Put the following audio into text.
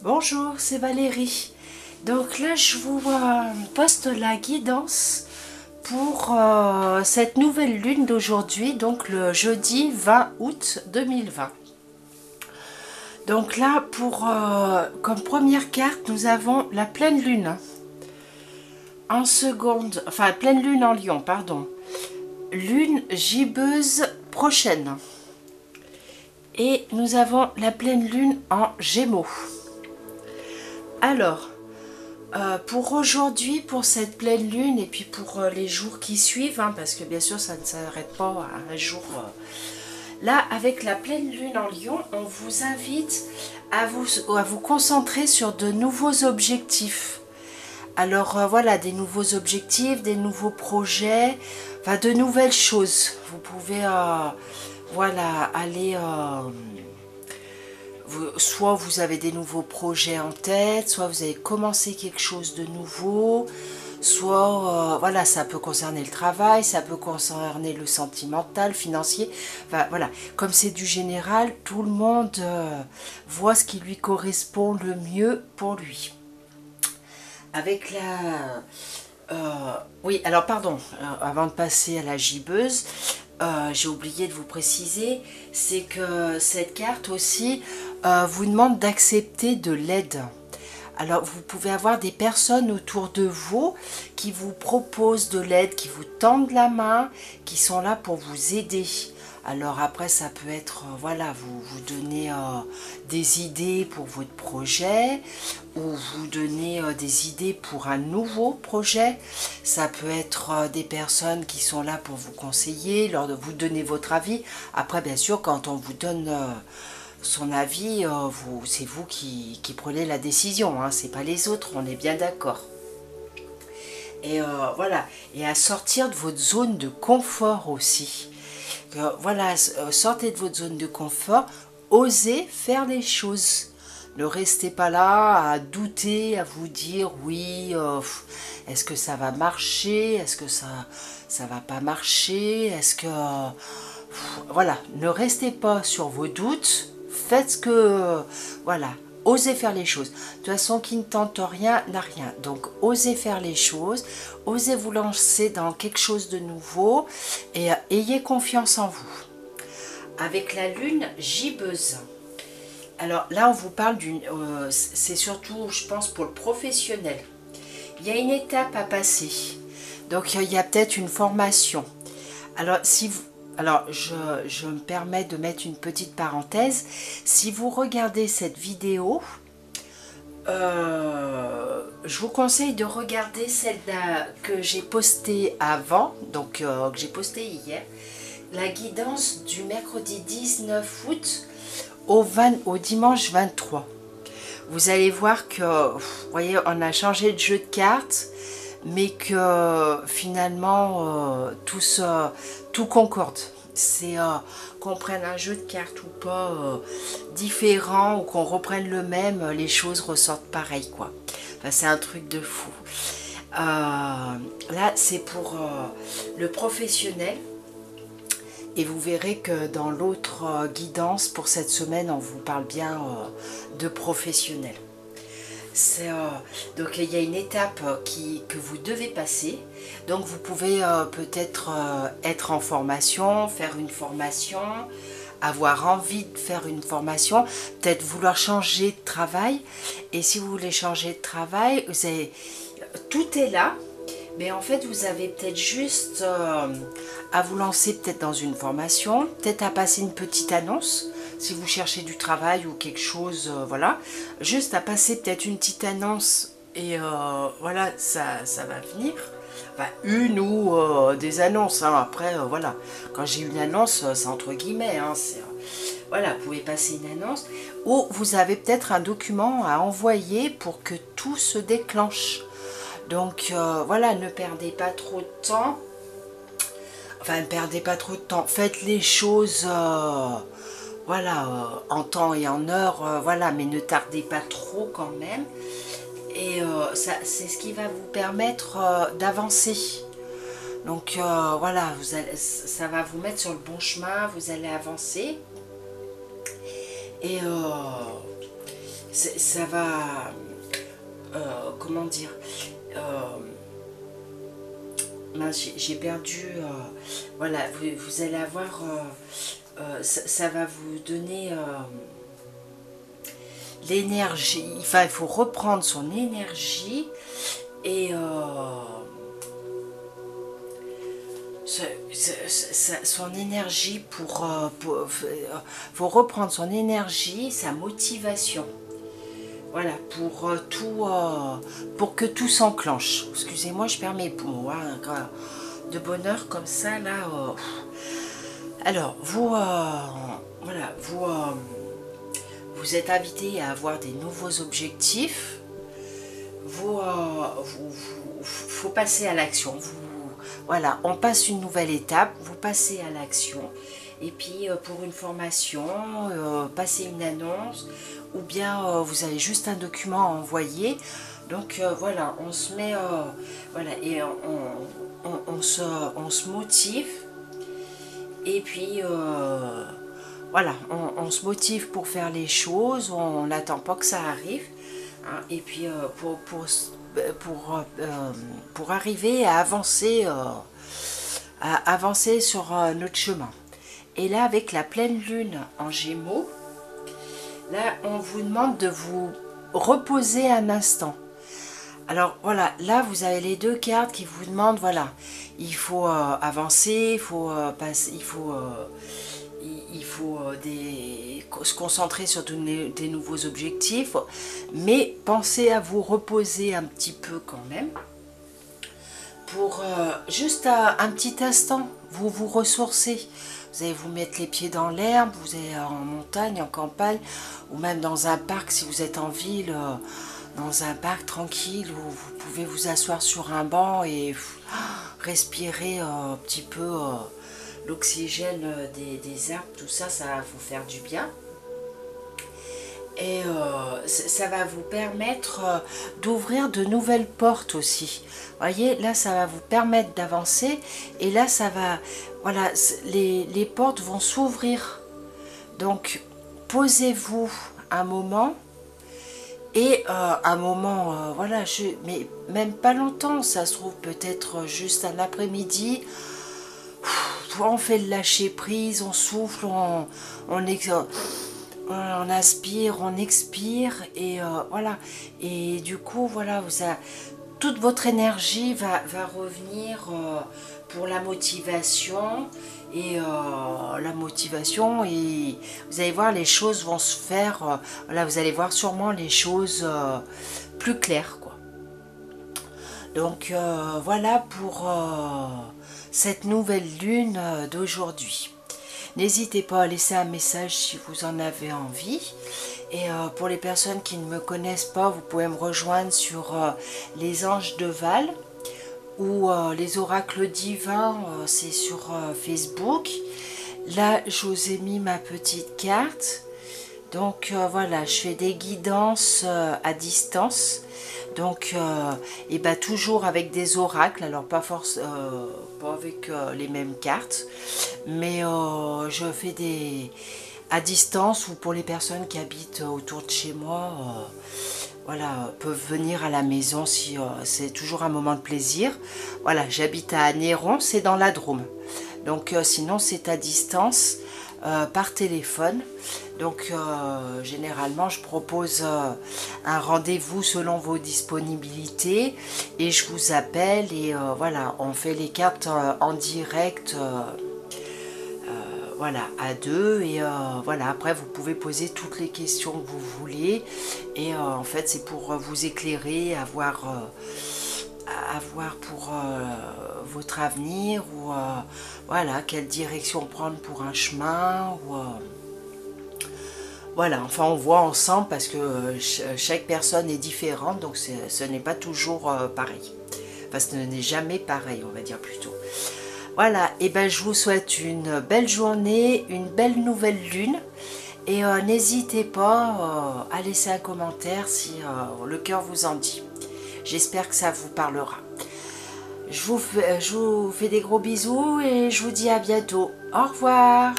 Bonjour, c'est Valérie. Donc là, je vous poste la guidance pour cette nouvelle lune d'aujourd'hui, donc le jeudi 20 août 2020. Donc là, comme première carte, nous avons la pleine lune. En seconde, enfin pleine lune en Lion, pardon. Lune gibbeuse prochaine. Et nous avons la pleine lune en Gémeaux. Alors, pour aujourd'hui, pour cette pleine lune et puis pour les jours qui suivent, hein, parce que bien sûr ça ne s'arrête pas à un jour. Là, avec la pleine lune en Lion, on vous invite à vous concentrer sur de nouveaux objectifs. Alors voilà, des nouveaux objectifs, des nouveaux projets, enfin de nouvelles choses. Vous pouvez voilà, aller... soit vous avez des nouveaux projets en tête, soit vous avez commencé quelque chose de nouveau, soit voilà, ça peut concerner le travail, ça peut concerner le sentimental, financier, enfin voilà, comme c'est du général, tout le monde voit ce qui lui correspond le mieux pour lui. Avec la... oui, alors pardon, avant de passer à la gibbeuse, j'ai oublié de vous préciser, c'est que cette carte aussi vous demande d'accepter de l'aide. Alors vous pouvez avoir des personnes autour de vous qui vous proposent de l'aide, qui vous tendent la main, qui sont là pour vous aider. Alors après ça peut être, voilà, vous donner des idées pour votre projet ou vous donner des idées pour un nouveau projet. Ça peut être des personnes qui sont là pour vous conseiller, vous donner votre avis. Après bien sûr quand on vous donne son avis, c'est vous qui prenez la décision, hein, c'est pas les autres, on est bien d'accord. Et voilà, et à sortir de votre zone de confort aussi. Voilà, sortez de votre zone de confort, osez faire les choses. Ne restez pas là à douter, à vous dire oui, est-ce que ça va marcher, est-ce que ça va pas marcher, est-ce que... voilà, ne restez pas sur vos doutes, faites ce que... voilà, osez faire les choses. De toute façon, qui ne tente rien n'a rien. Donc, osez faire les choses, osez vous lancer dans quelque chose de nouveau et ayez confiance en vous. Avec la lune gibbeuse. Alors là, on vous parle d'une... c'est surtout, je pense, pour le professionnel. Il y a une étape à passer. Donc, il y a peut-être une formation. Alors, je me permets de mettre une petite parenthèse. Si vous regardez cette vidéo, je vous conseille de regarder celle que j'ai postée avant, donc que j'ai postée hier, la guidance du mercredi 19 août au dimanche 23. Vous allez voir que, vous voyez, on a changé de jeu de cartes, mais que finalement tout concorde. C'est qu'on prenne un jeu de cartes ou pas différent, ou qu'on reprenne le même, les choses ressortent pareil, quoi. Enfin, c'est un truc de fou. Là, c'est pour le professionnel. Et vous verrez que dans l'autre guidance pour cette semaine, on vous parle bien de professionnel. Donc il y a une étape que vous devez passer. Donc vous pouvez peut-être être en formation, faire une formation, avoir envie de faire une formation, peut-être vouloir changer de travail. Et si vous voulez changer de travail, tout est là. Mais en fait, vous avez peut-être juste à vous lancer peut-être dans une formation, peut-être à passer une petite annonce, si vous cherchez du travail ou quelque chose, voilà. Juste à passer peut-être une petite annonce et voilà, ça va venir. Enfin, une ou des annonces, hein. Après, voilà. Quand j'ai une annonce, c'est entre guillemets, hein, voilà, vous pouvez passer une annonce. Ou vous avez peut-être un document à envoyer pour que tout se déclenche. Donc voilà, ne perdez pas trop de temps. Enfin, ne perdez pas trop de temps. Faites les choses, voilà, en temps et en heure, voilà, mais ne tardez pas trop quand même. Et c'est ce qui va vous permettre d'avancer. Donc voilà, ça va vous mettre sur le bon chemin, vous allez avancer. Et ça va, comment dire, mince, j'ai perdu, voilà, vous allez avoir, ça va vous donner l'énergie, enfin il faut reprendre son énergie et son énergie faut reprendre son énergie, sa motivation. Voilà, pour que tout s'enclenche. Excusez-moi, je perds mes mots, hein, de bonheur comme ça, là. Alors, voilà, vous êtes invité à avoir des nouveaux objectifs. Faut passer à l'action. Voilà, on passe une nouvelle étape, vous passez à l'action. Et puis pour une formation, passer une annonce, ou bien vous avez juste un document à envoyer. Donc voilà, on se met, voilà, et on se motive. Et puis voilà, on se motive pour faire les choses, on n'attend pas que ça arrive. Hein, et puis pour arriver à avancer sur notre chemin. Et là, avec la pleine lune en Gémeaux, là, on vous demande de vous reposer un instant. Alors voilà, là, vous avez les deux cartes qui vous demandent, voilà, il faut avancer, il faut passer, il faut se concentrer sur des nouveaux objectifs, mais pensez à vous reposer un petit peu quand même, pour juste un petit instant, vous vous ressourcez. Vous allez vous mettre les pieds dans l'herbe, vous allez en montagne, en campagne, ou même dans un parc si vous êtes en ville, dans un parc tranquille où vous pouvez vous asseoir sur un banc et respirer un petit peu l'oxygène des arbres, tout ça, ça va vous faire du bien. Et ça va vous permettre d'ouvrir de nouvelles portes aussi. Vous voyez, là, ça va vous permettre d'avancer. Et là, ça va... Voilà, les portes vont s'ouvrir. Donc, posez-vous un moment. Et un moment, voilà, mais même pas longtemps. Ça se trouve peut-être juste un après-midi. On fait le lâcher prise, on souffle, on inspire, on expire, et voilà. Et du coup, voilà, toute votre énergie va revenir pour la motivation. Et vous allez voir, les choses vont se faire, voilà, vous allez voir sûrement les choses plus claires, quoi. Donc voilà pour cette nouvelle lune d'aujourd'hui. N'hésitez pas à laisser un message si vous en avez envie. Et pour les personnes qui ne me connaissent pas, vous pouvez me rejoindre sur les anges de Val ou les oracles divins, c'est sur Facebook. Là, je vous ai mis ma petite carte. Donc voilà, je fais des guidances à distance. Donc, et ben, toujours avec des oracles, alors pas avec les mêmes cartes, mais je fais à distance, ou pour les personnes qui habitent autour de chez moi, voilà, peuvent venir à la maison si c'est toujours un moment de plaisir. Voilà, j'habite à Néron, c'est dans la Drôme. Donc sinon c'est à distance, par téléphone. Donc généralement je propose un rendez-vous selon vos disponibilités et je vous appelle et voilà, on fait les cartes en direct, voilà, à deux, et voilà, après vous pouvez poser toutes les questions que vous voulez, et en fait c'est pour vous éclairer, avoir pour votre avenir, ou voilà, quelle direction prendre pour un chemin, ou voilà, enfin on voit ensemble, parce que chaque personne est différente, donc ce n'est pas toujours pareil. Enfin, ce n'est jamais pareil, on va dire plutôt. Voilà, et ben je vous souhaite une belle journée, une belle nouvelle lune. Et n'hésitez pas à laisser un commentaire si le cœur vous en dit. J'espère que ça vous parlera. Je vous fais des gros bisous et je vous dis à bientôt. Au revoir.